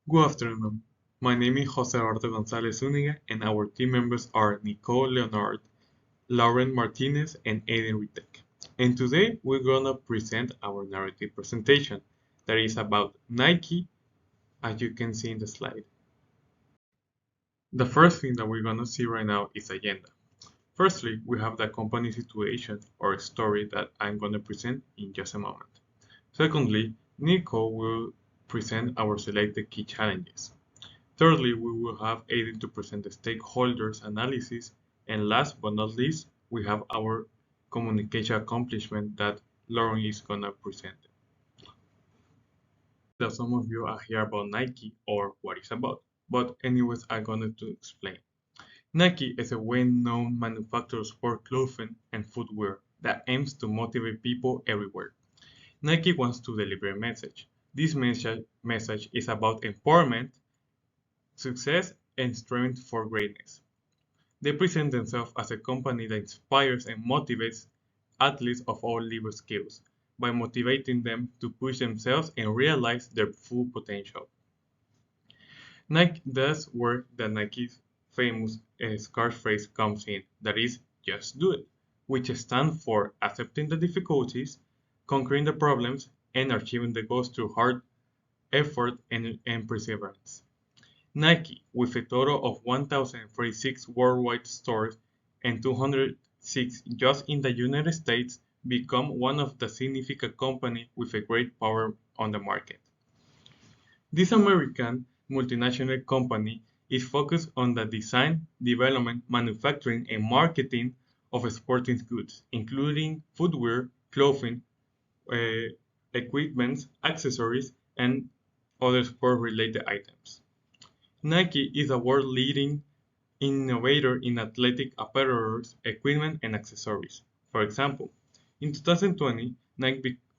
Good afternoon. My name is Jose Eduardo Gonzalez Zuniga, and our team members are Nicole Leonard, Lauren Martinez, and Aiden Ritek. And today we're gonna present our narrative presentation that is about Nike, as you can see in the slide. The first thing that we're gonna see right now is agenda. Firstly, we have the company situation or story that I'm gonna present in just a moment. Secondly, Nico will present our selected key challenges. Thirdly, we will have Aiden to present the stakeholders analysis. And last but not least, we have our communication accomplishment that Lauren is gonna present. That some of you are here about Nike or what it's about. But anyways, I'm going to explain. Nike is a well-known manufacturer of sport clothing and footwear that aims to motivate people everywhere. Nike wants to deliver a message. This message is about empowerment, success, and strength for greatness. They present themselves as a company that inspires and motivates athletes of all level skills by motivating them to push themselves and realize their full potential. Nike That's where the Nike's famous scarf phrase comes in, that is, just do it, which stands for accepting the difficulties, conquering the problems, and achieving the goals through hard effort and perseverance. Nike, with a total of 1,046 worldwide stores and 206 just in the United States, become one of the significant companies with a great power on the market. This American multinational company is focused on the design, development, manufacturing, and marketing of sporting goods, including footwear, clothing, uh, equipment, accessories, and other sport-related items. Nike is a world-leading innovator in athletic apparel, equipment, and accessories. For example, in 2020,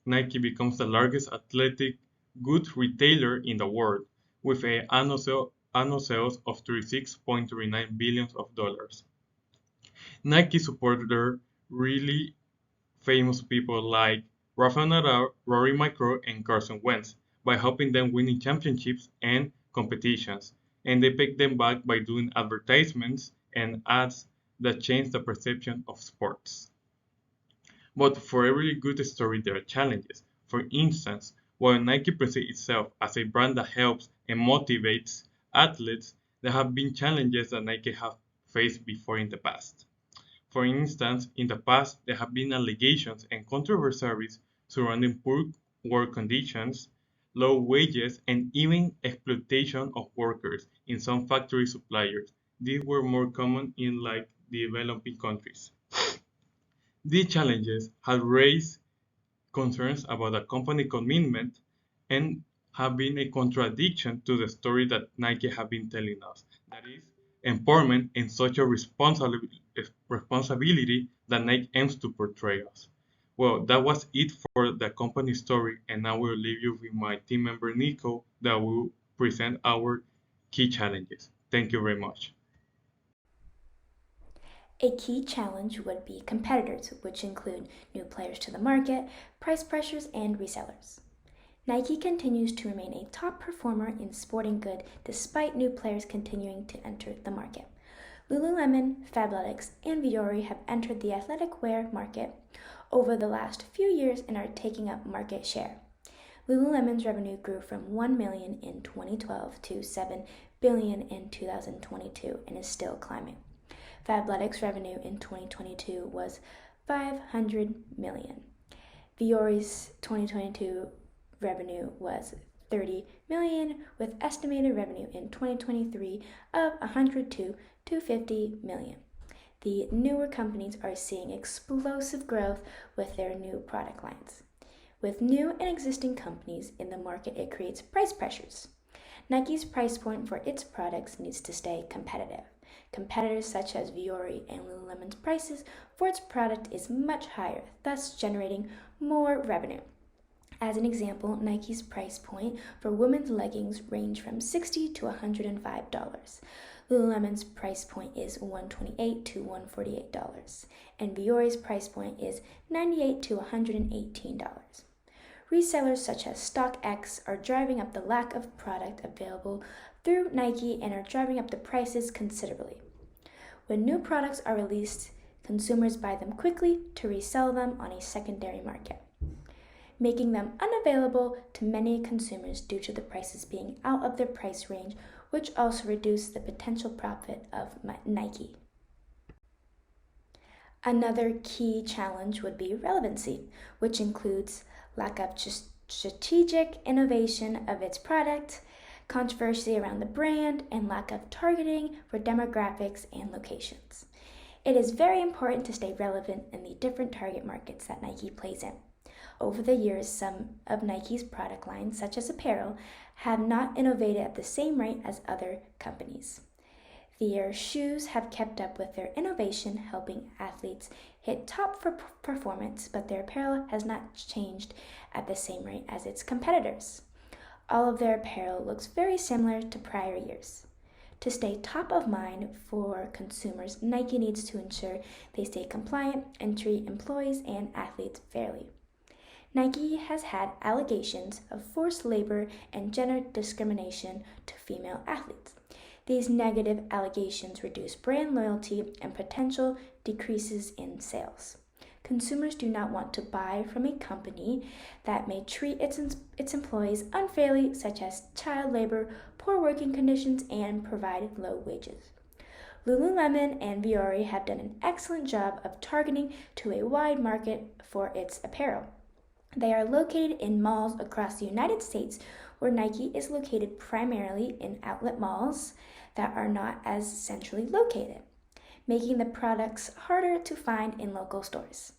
Nike becomes the largest athletic goods retailer in the world, with an annual sales of $36.39 billion. Nike supported really famous people like Rafael Nadal, Rory McIlroy, and Carson Wentz by helping them winning championships and competitions, and they paid them back by doing advertisements and ads that changed the perception of sports. But for every good story, there are challenges. For instance, while Nike presents itself as a brand that helps and motivates athletes, there have been challenges that Nike have faced before in the past. For instance, in the past, there have been allegations and controversies surrounding poor work conditions, low wages, and even exploitation of workers in some factory suppliers. These were more common in developing countries. These challenges have raised concerns about the company commitment and have been a contradiction to the story that Nike have been telling us. That is empowerment and social responsibility that Nike aims to portray us. Well, that was it for the company story, and now we'll leave you with my team member Nico that will present our key challenges. Thank you very much. A key challenge would be competitors, which include new players to the market, price pressures, and resellers. Nike continues to remain a top performer in sporting goods despite new players continuing to enter the market. Lululemon, Fabletics, and Vuori have entered the athletic wear market over the last few years and are taking up market share. Lululemon's revenue grew from $1 million in 2012 to $7 billion in 2022 and is still climbing. Fabletics revenue in 2022 was $500 million. Vuori's 2022 revenue was $30 million, with estimated revenue in 2023 of $100 to $250 million. The newer companies are seeing explosive growth with their new product lines. With new and existing companies in the market, it creates price pressures. Nike's price point for its products needs to stay competitive. Competitors such as Vuori and Lululemon's prices for its product is much higher, thus generating more revenue. As an example, Nike's price point for women's leggings range from $60 to $105. Lululemon's price point is $128 to $148, and Vuori's price point is $98 to $118. Resellers such as StockX are driving up the lack of product available through Nike and are driving up the prices considerably. When new products are released, consumers buy them quickly to resell them on a secondary market, making them unavailable to many consumers due to the prices being out of their price range, which also reduce the potential profit of Nike. Another key challenge would be relevancy, which includes lack of strategic innovation of its product, controversy around the brand, and lack of targeting for demographics and locations. It is very important to stay relevant in the different target markets that Nike plays in. Over the years, some of Nike's product lines, such as apparel, have not innovated at the same rate as other companies. Their shoes have kept up with their innovation, helping athletes hit top for performance, but their apparel has not changed at the same rate as its competitors. All of their apparel looks very similar to prior years. To stay top of mind for consumers, Nike needs to ensure they stay compliant and treat employees and athletes fairly. Nike has had allegations of forced labor and gender discrimination to female athletes. These negative allegations reduce brand loyalty and potential decreases in sales. Consumers do not want to buy from a company that may treat its employees unfairly, such as child labor, poor working conditions, and provide low wages. Lululemon and Vuori have done an excellent job of targeting to a wide market for its apparel. They are located in malls across the United States, where Nike is located primarily in outlet malls that are not as centrally located, making the products harder to find in local stores.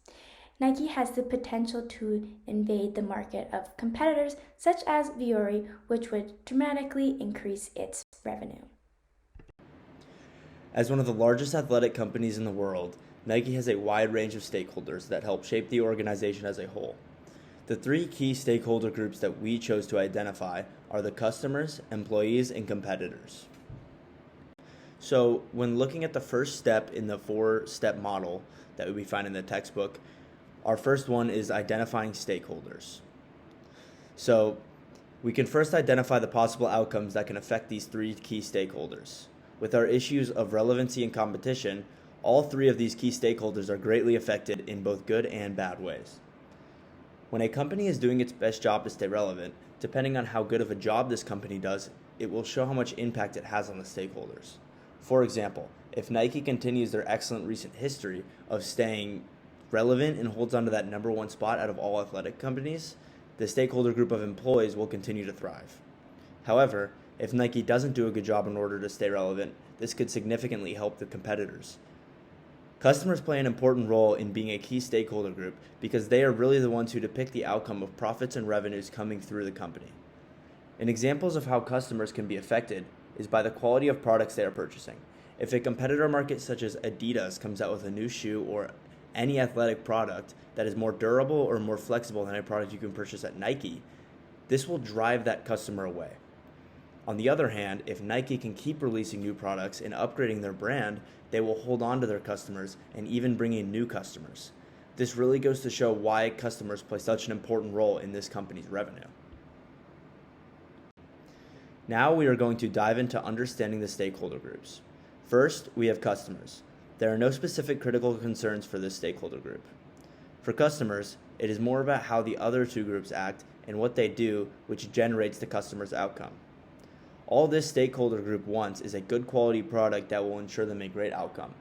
Nike has the potential to invade the market of competitors such as Vuori, which would dramatically increase its revenue. As one of the largest athletic companies in the world, Nike has a wide range of stakeholders that help shape the organization as a whole. The three key stakeholder groups that we chose to identify are the customers, employees, and competitors. So, when looking at the first step in the 4-step model that we find in the textbook, our first one is identifying stakeholders. So, we can first identify the possible outcomes that can affect these three key stakeholders. With our issues of relevancy and competition, all three of these key stakeholders are greatly affected in both good and bad ways. When a company is doing its best job to stay relevant, depending on how good of a job this company does, it will show how much impact it has on the stakeholders. For example, if Nike continues their excellent recent history of staying relevant and holds on to that number one spot out of all athletic companies, the stakeholder group of employees will continue to thrive. However, if Nike doesn't do a good job in order to stay relevant, this could significantly help the competitors. Customers play an important role in being a key stakeholder group because they are really the ones who depict the outcome of profits and revenues coming through the company. And examples of how customers can be affected is by the quality of products they are purchasing. If a competitor market such as Adidas comes out with a new shoe or any athletic product that is more durable or more flexible than a product you can purchase at Nike, this will drive that customer away. On the other hand, if Nike can keep releasing new products and upgrading their brand, they will hold on to their customers and even bring in new customers. This really goes to show why customers play such an important role in this company's revenue. Now we are going to dive into understanding the stakeholder groups. First, we have customers. There are no specific critical concerns for this stakeholder group. For customers, it is more about how the other two groups act and what they do, which generates the customer's outcome. All this stakeholder group wants is a good quality product that will ensure them a great outcome.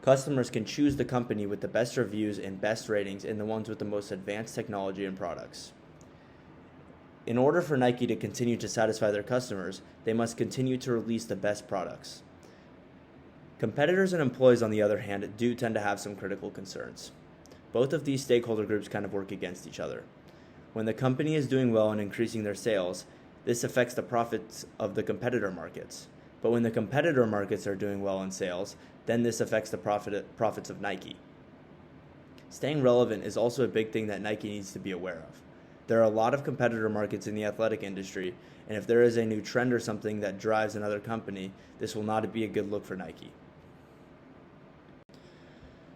Customers can choose the company with the best reviews and best ratings and the ones with the most advanced technology and products. In order for Nike to continue to satisfy their customers, they must continue to release the best products. Competitors and employees, on the other hand, do tend to have some critical concerns. Both of these stakeholder groups kind of work against each other. When the company is doing well and increasing their sales, this affects the profits of the competitor markets. But when the competitor markets are doing well in sales, then this affects the profits of Nike. Staying relevant is also a big thing that Nike needs to be aware of. There are a lot of competitor markets in the athletic industry, and if there is a new trend or something that drives another company, this will not be a good look for Nike.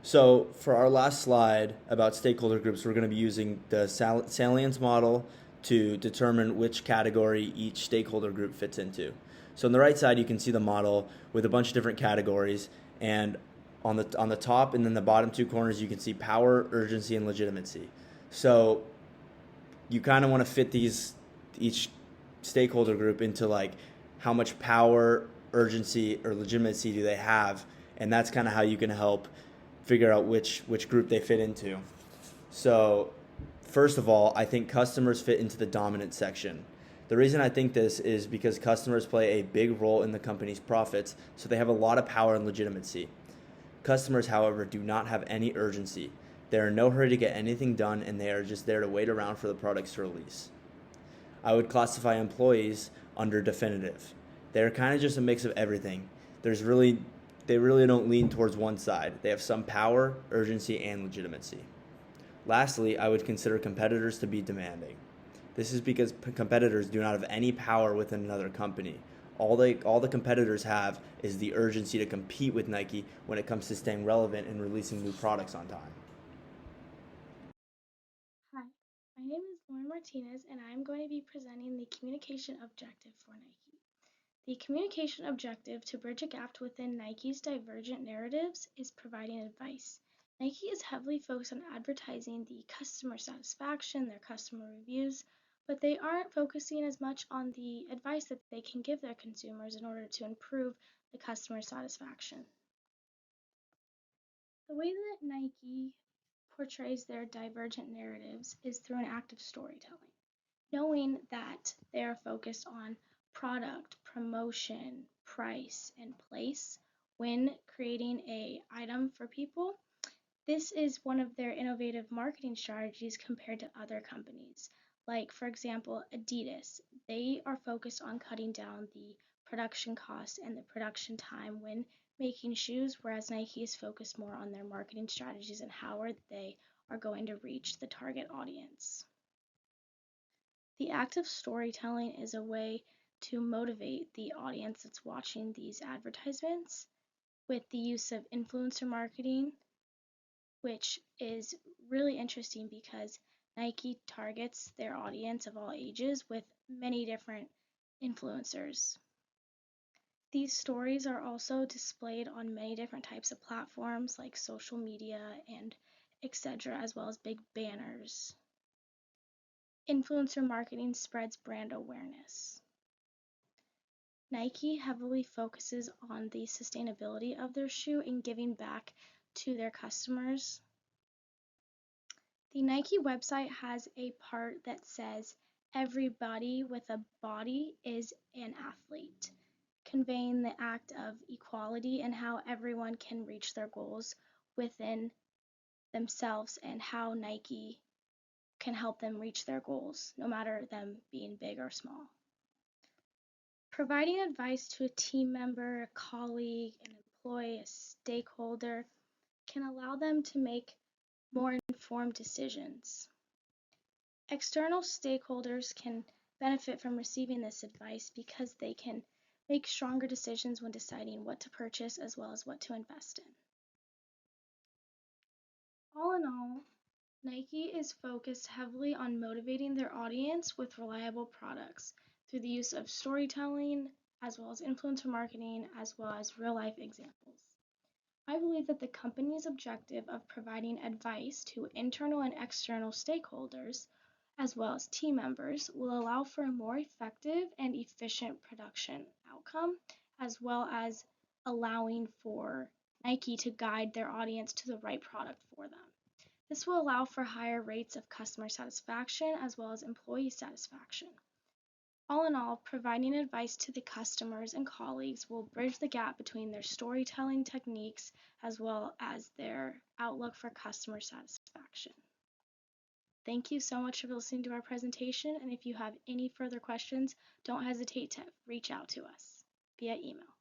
So for our last slide about stakeholder groups, we're going to be using the salience model to determine which category each stakeholder group fits into. So on the right side, you can see the model with a bunch of different categories, and on the top and then the bottom two corners, you can see power, urgency, and legitimacy. So you kind of want to fit each stakeholder group into like how much power, urgency, or legitimacy do they have, and that's kind of how you can help figure out which group they fit into. So first of all, I think customers fit into the dominant section. The reason I think this is because customers play a big role in the company's profits, so they have a lot of power and legitimacy. Customers, however, do not have any urgency. They are in no hurry to get anything done, and they are just there to wait around for the products to release. I would classify employees under definitive. They're kind of just a mix of everything. They really don't lean towards one side. They have some power, urgency, and legitimacy. Lastly, I would consider competitors to be demanding. This is because competitors do not have any power within another company. All the competitors have is the urgency to compete with Nike when it comes to staying relevant and releasing new products on time. Hi, my name is Lauren Martinez, and I am going to be presenting the communication objective for Nike. The communication objective to bridge a gap within Nike's divergent narratives is providing advice. Nike is heavily focused on advertising the customer satisfaction, their customer reviews, but they aren't focusing as much on the advice that they can give their consumers in order to improve the customer satisfaction. The way that Nike portrays their divergent narratives is through an act of storytelling, knowing that they are focused on product, promotion, price, and place when creating an item for people. This is one of their innovative marketing strategies compared to other companies. Like, for example, Adidas. They are focused on cutting down the production costs and the production time when making shoes, whereas Nike is focused more on their marketing strategies and how they are going to reach the target audience. The act of storytelling is a way to motivate the audience that's watching these advertisements with the use of influencer marketing, which is really interesting because Nike targets their audience of all ages with many different influencers. These stories are also displayed on many different types of platforms like social media and etc., as well as big banners. Influencer marketing spreads brand awareness. Nike heavily focuses on the sustainability of their shoe and giving back to their customers. The Nike website has a part that says, "Everybody with a body is an athlete," conveying the act of equality and how everyone can reach their goals within themselves and how Nike can help them reach their goals, no matter them being big or small. Providing advice to a team member, a colleague, an employee, a stakeholder can allow them to make more informed decisions. External stakeholders can benefit from receiving this advice because they can make stronger decisions when deciding what to purchase as well as what to invest in. All in all, Nike is focused heavily on motivating their audience with reliable products through the use of storytelling, as well as influencer marketing, as well as real-life examples. I believe that the company's objective of providing advice to internal and external stakeholders, as well as team members, will allow for a more effective and efficient production outcome, as well as allowing for Nike to guide their audience to the right product for them. This will allow for higher rates of customer satisfaction as well as employee satisfaction. All in all, providing advice to the customers and colleagues will bridge the gap between their storytelling techniques as well as their outlook for customer satisfaction. Thank you so much for listening to our presentation, and if you have any further questions, don't hesitate to reach out to us via email.